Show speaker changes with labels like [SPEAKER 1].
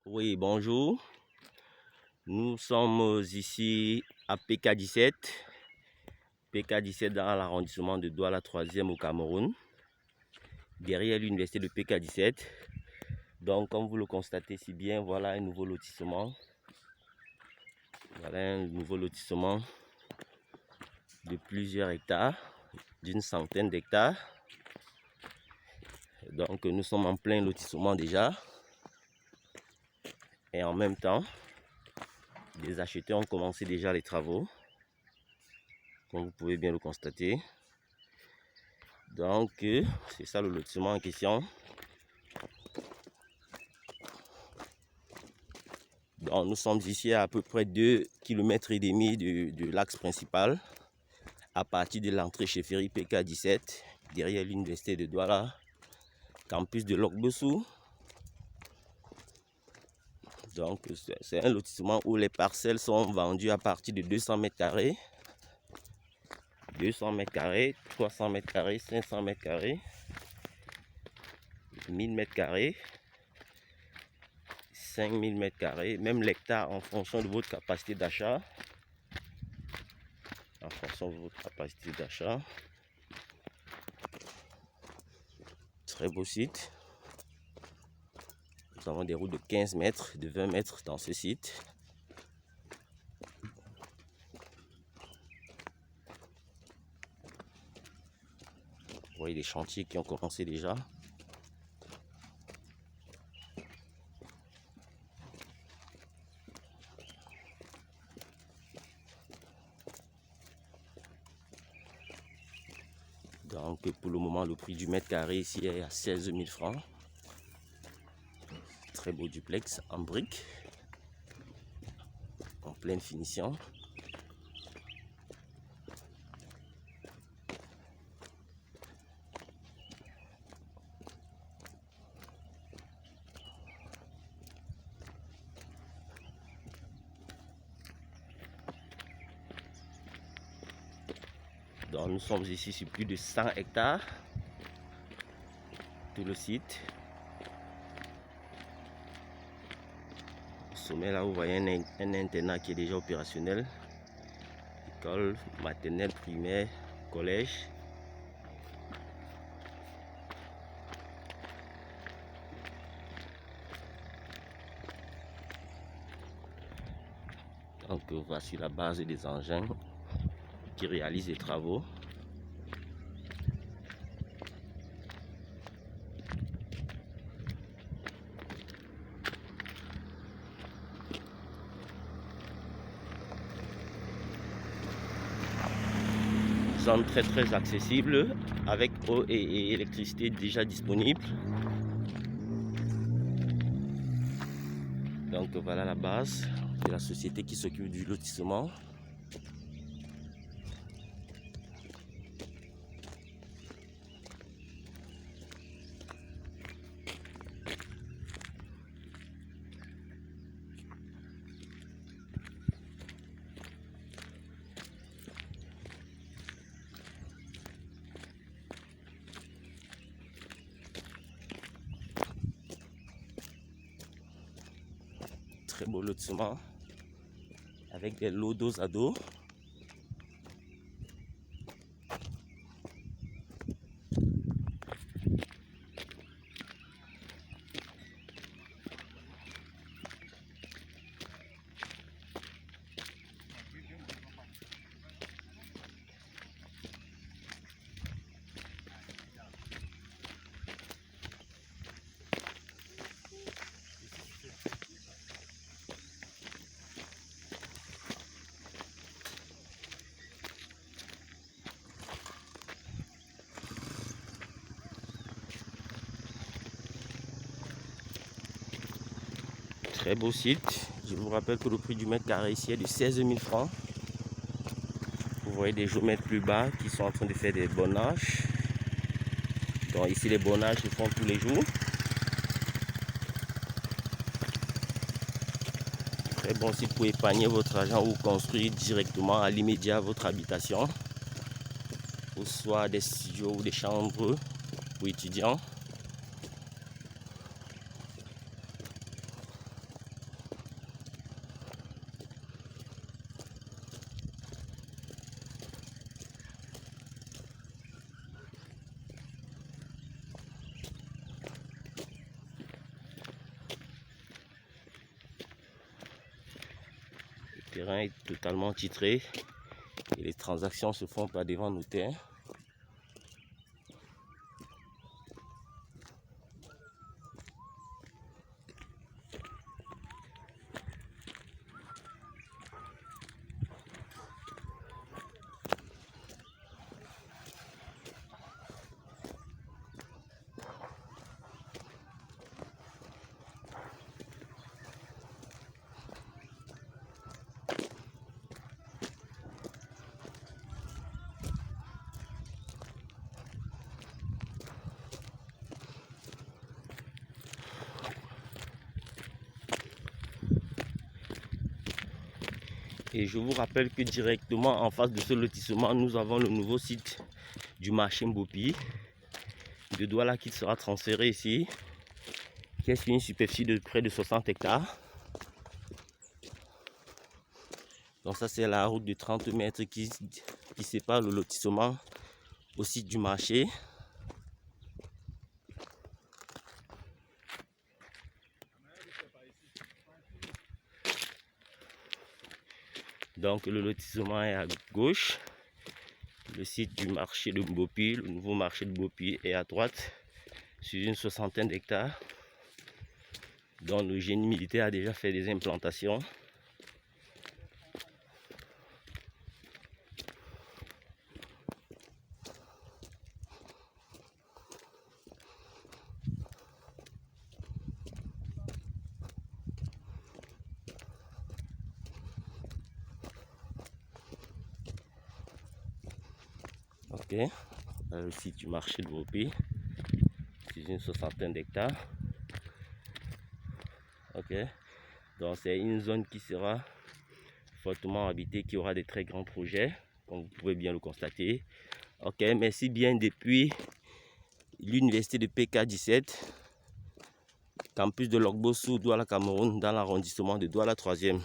[SPEAKER 1] Oui, bonjour. Nous sommes ici à PK17. PK17 dans l'arrondissement de Douala 3e au Cameroun. Derrière l'université de PK17. Donc, comme vous le constatez si bien, voilà un nouveau lotissement. Voilà un nouveau lotissement de plusieurs hectares, d'une centaine d'hectares. Donc, nous sommes en plein lotissement déjà. Et en même temps, les acheteurs ont commencé déjà les travaux, comme vous pouvez bien le constater. Donc, c'est ça le lotissement en question. Donc, nous sommes ici à peu près 2,5 km de l'axe principal, à partir de l'entrée chez Ferry PK17, derrière l'université de Douala, campus de Lok-Bessou. Donc, c'est un lotissement où les parcelles sont vendues à partir de 200 mètres carrés, 200 mètres carrés, 300 mètres carrés, 500 mètres carrés, 1000 mètres carrés, 5000 mètres carrés, même l'hectare en fonction de votre capacité d'achat. En fonction de votre capacité d'achat. Très beau site. Nous avons des routes de 15 mètres, de 20 mètres dans ce site. Vous voyez les chantiers qui ont commencé déjà. Donc pour le moment, le prix du mètre carré ici est à 16 000 francs. Très beau duplex en briques, en pleine finition. Donc nous sommes ici sur plus de 100 hectares. Tout le site. Au sommet là, vous voyez un internat qui est déjà opérationnel. École maternelle, primaire, collège. Donc voici la base des engins qui réalisent les travaux. Zone très accessible avec eau et électricité déjà disponibles. Donc voilà la base de la société qui s'occupe du lotissement. Très beau lotissement avec des lots dos à dos. Très beau site. Je vous rappelle que le prix du mètre carré ici est de 16 000 francs. Vous voyez des géomètres plus bas qui sont en train de faire des bonnages. Donc ici les bonnages se font tous les jours. Très bon site pour épargner votre argent ou construire directement à l'immédiat votre habitation. Ou soit des studios ou des chambres pour étudiants. terrain est totalement titré et les transactions se font par devant notaire. Et je vous rappelle que directement en face de ce lotissement, nous avons le nouveau site du marché Mbopi de Douala qui sera transféré ici, qui est sur une superficie de près de 60 hectares. Donc ça c'est la route de 30 mètres qui sépare le lotissement au site du marché. Donc le lotissement est à gauche, le site du marché de Mbopi, le nouveau marché de Mbopi est à droite, sur une soixantaine d'hectares, dont le génie militaire a déjà fait des implantations. Ok, le site du marché de Mbopi, sur une soixantaine d'hectares. Ok, donc c'est une zone qui sera fortement habitée, qui aura des très grands projets, comme vous pouvez bien le constater. Ok, merci bien depuis l'université de PK17, campus de Logbossou, Douala, Cameroun, dans l'arrondissement de Douala 3e.